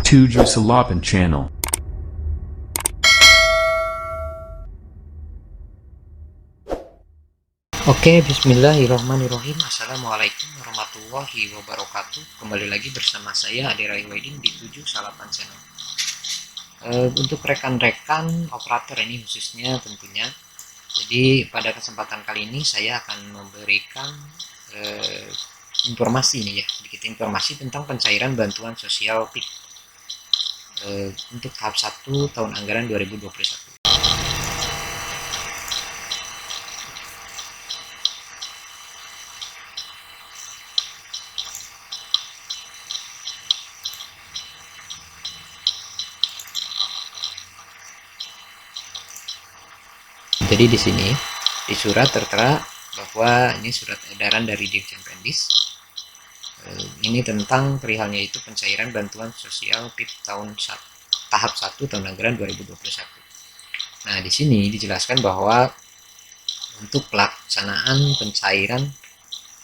to Drusalapan channel. Oke, bismillahirrahmanirrahim. Assalamualaikum warahmatullahi wabarakatuh. Kembali lagi bersama saya Ade Raiwaidin di 7 Salapan Channel. Untuk rekan-rekan operator ini khususnya tentunya. Jadi pada kesempatan kali ini saya akan memberikan informasi nih ya, sedikit informasi tentang pencairan bantuan sosial PIK untuk tahap 1 tahun anggaran 2021. Jadi di sini di surat tertera bahwa ini surat edaran dari Dirjen Pendis. Ini tentang perihalnya itu pencairan bantuan sosial PIK tahap 1 tahun anggaran 2021. Nah, di sini dijelaskan bahwa untuk pelaksanaan pencairan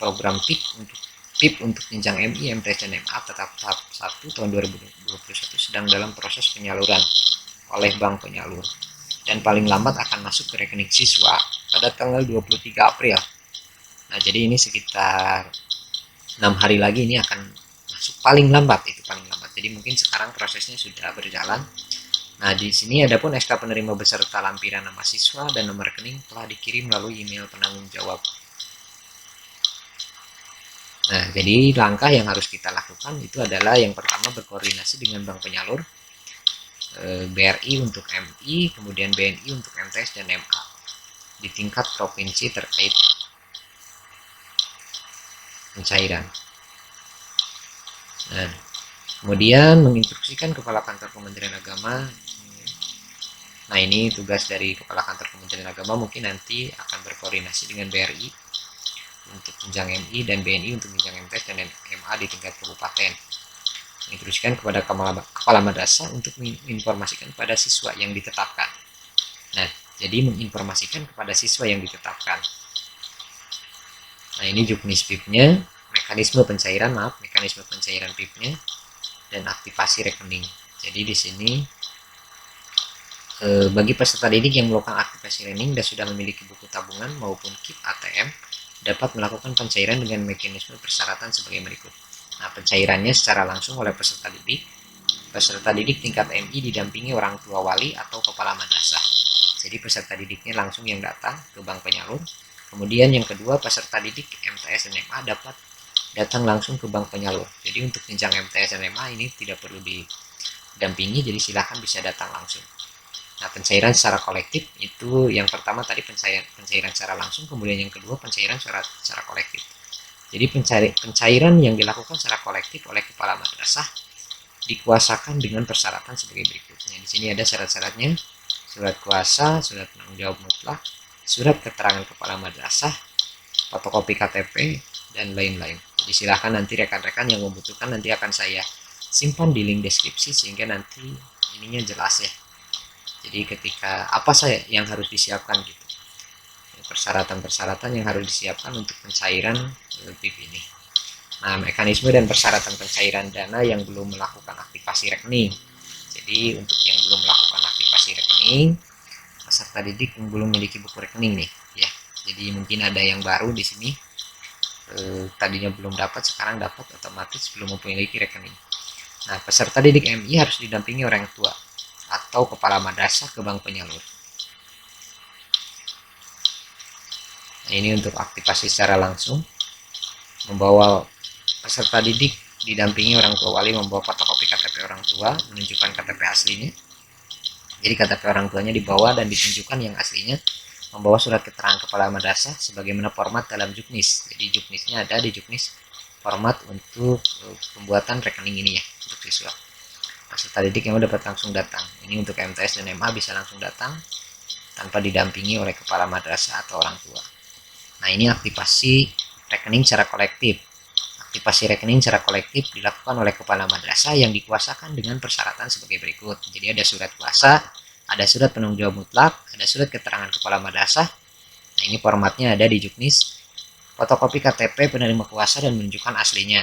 program PIP untuk jenjang MI, MTS, dan MA tetap tahap 1 tahun 2021 sedang dalam proses penyaluran oleh bank penyalur dan paling lambat akan masuk ke rekening siswa pada tanggal 23 April. Nah, jadi ini sekitar 6 hari lagi ini akan masuk paling lambat. Jadi mungkin sekarang prosesnya sudah berjalan. Nah, di sini adapun SK penerima beserta lampiran nama siswa dan nomor rekening telah dikirim melalui email penanggung jawab. Nah, jadi langkah yang harus kita lakukan itu adalah yang pertama berkoordinasi dengan bank penyalur, BRI untuk MI, kemudian BNI untuk MTS dan MA di tingkat provinsi terkait pencairan. Nah, kemudian menginstruksikan Kepala Kantor Kementerian Agama. Nah, ini tugas dari Kepala Kantor Kementerian Agama, mungkin nanti akan berkoordinasi dengan BRI untuk jenjang MI dan BNI untuk jenjang MTS dan MA di tingkat kabupaten. Menginstruksikan kepada kepala madrasah untuk menginformasikan kepada siswa yang ditetapkan. Nah, jadi menginformasikan kepada siswa yang ditetapkan. Nah, ini juknis PIP-nya, mekanisme pencairan PIP-nya, dan aktivasi rekening. Jadi di sini bagi peserta didik yang melakukan aktivasi rekening dan sudah memiliki buku tabungan maupun KIP ATM dapat melakukan pencairan dengan mekanisme persyaratan sebagai berikut. Nah, pencairannya secara langsung oleh peserta didik. Peserta didik tingkat MI didampingi orang tua wali atau kepala madrasah. Jadi peserta didiknya langsung yang datang ke bank penyalur. Kemudian yang kedua, peserta didik MTS dan MA dapat datang langsung ke bank penyalur. Jadi untuk jenjang MTS dan MA ini tidak perlu didampingi, jadi silahkan bisa datang langsung. Nah, pencairan secara kolektif itu yang pertama tadi pencairan secara langsung, kemudian yang kedua pencairan secara kolektif. Jadi pencairan yang dilakukan secara kolektif oleh kepala madrasah dikuasakan dengan persyaratan sebagai berikutnya. Di sini ada syarat-syaratnya: surat kuasa, surat penanggung jawab mutlak, surat keterangan kepala madrasah, fotokopi KTP, dan lain-lain. Jadi silahkan nanti rekan-rekan yang membutuhkan nanti akan saya simpan di link deskripsi sehingga nanti ininya jelas ya. Jadi ketika apa saja yang harus disiapkan gitu, persyaratan-persyaratan yang harus disiapkan untuk pencairan PIP ini. Nah, mekanisme dan persyaratan pencairan dana yang belum melakukan aktivasi rekening. Jadi untuk yang belum melakukan aktivasi rekening, peserta didik yang belum memiliki buku rekening nih, ya. Jadi mungkin ada yang baru di sini, tadinya belum dapat, sekarang dapat otomatis belum memiliki rekening. Nah, peserta didik MI harus didampingi orang tua atau kepala madrasah ke bank penyalur. Nah, ini untuk aktivasi secara langsung, membawa peserta didik didampingi orang tua wali membawa fotokopi KTP orang tua, menunjukkan KTP aslinya. Jadi KTP orang tuanya dibawa dan ditunjukkan yang aslinya, membawa surat keterangan kepala madrasah sebagaimana format dalam juknis. Jadi juknisnya ada di juknis format untuk pembuatan rekening ini ya, untuk siswa. Peserta didik yang dapat langsung datang. Ini untuk MTS dan MA bisa langsung datang tanpa didampingi oleh kepala madrasah atau orang tua. Nah, ini aktivasi rekening secara kolektif. Aktivasi rekening secara kolektif dilakukan oleh kepala madrasah yang dikuasakan dengan persyaratan sebagai berikut. Jadi ada surat kuasa, ada surat penanggung jawab mutlak, ada surat keterangan kepala madrasah. Nah, ini formatnya ada di juknis, fotokopi KTP penerima kuasa dan menunjukkan aslinya,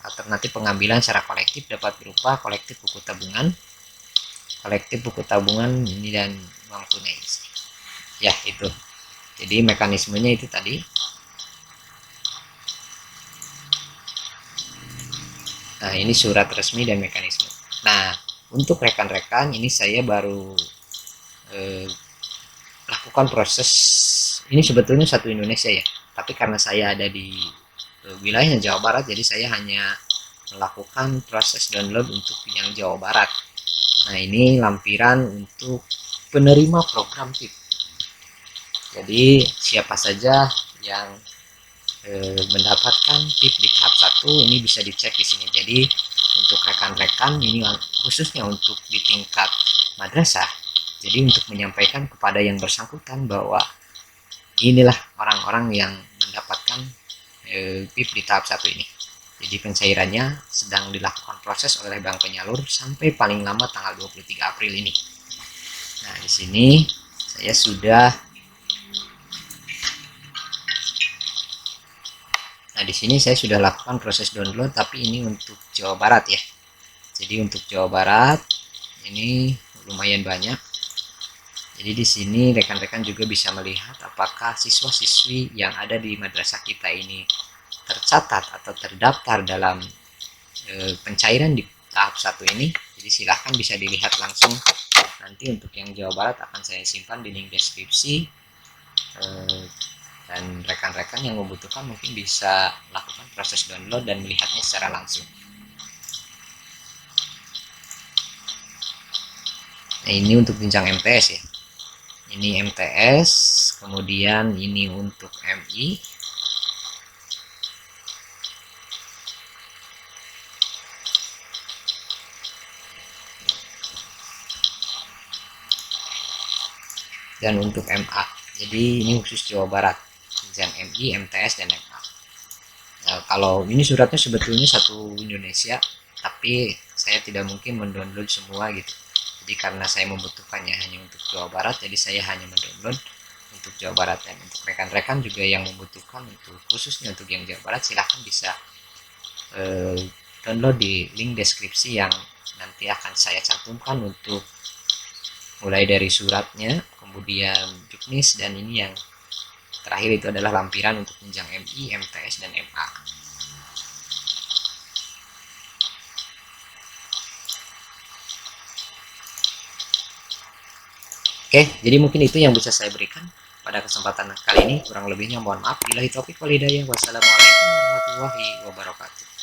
Alternatif pengambilan secara kolektif dapat berupa kolektif buku tabungan ini dan uang tunai. Ya, itu. Jadi mekanismenya itu tadi. Nah, ini surat resmi dan mekanisme. Nah, untuk rekan-rekan ini saya baru lakukan proses ini, sebetulnya satu Indonesia ya, tapi karena saya ada di wilayahnya Jawa Barat, jadi saya hanya melakukan proses download untuk yang Jawa Barat. Nah, ini lampiran untuk penerima program PIP. Jadi siapa saja yang mendapatkan PIP di tahap 1 ini bisa dicek di sini. Jadi untuk rekan-rekan ini khususnya untuk di tingkat madrasah, jadi untuk menyampaikan kepada yang bersangkutan bahwa inilah orang-orang yang mendapatkan PIP di tahap 1 ini. Jadi pencairannya sedang dilakukan proses oleh bank penyalur sampai paling lama tanggal 23 April ini. Nah, di sini saya sudah lakukan proses download, tapi ini untuk Jawa Barat ya. Jadi untuk Jawa Barat ini lumayan banyak. Jadi di sini rekan-rekan juga bisa melihat apakah siswa-siswi yang ada di madrasah kita ini tercatat atau terdaftar dalam pencairan di tahap 1 ini. Jadi silahkan bisa dilihat langsung. Nanti untuk yang Jawa Barat akan saya simpan di link deskripsi, dan rekan-rekan yang membutuhkan mungkin bisa lakukan proses download dan melihatnya secara langsung. Nah, ini untuk jenjang MTS ya. Ini MTS, kemudian ini untuk MI. Dan untuk MA. Jadi ini khusus Jawa Barat. Jenjang MI, MTS, dan MA. Nah, kalau ini suratnya sebetulnya satu Indonesia, tapi saya tidak mungkin mendownload semua gitu. Jadi karena saya membutuhkannya hanya untuk Jawa Barat, jadi saya hanya mendownload untuk Jawa Barat. Dan untuk rekan-rekan juga yang membutuhkan untuk khususnya untuk yang Jawa Barat, silahkan bisa download di link deskripsi yang nanti akan saya cantumkan untuk mulai dari suratnya, kemudian juknis, dan ini yang terakhir itu adalah lampiran untuk jenjang MI, MTS, dan MA. Oke, jadi mungkin itu yang bisa saya berikan pada kesempatan kali ini. Kurang lebihnya mohon maaf. Billahi taufik wal hidayah. Wassalamualaikum warahmatullahi wabarakatuh.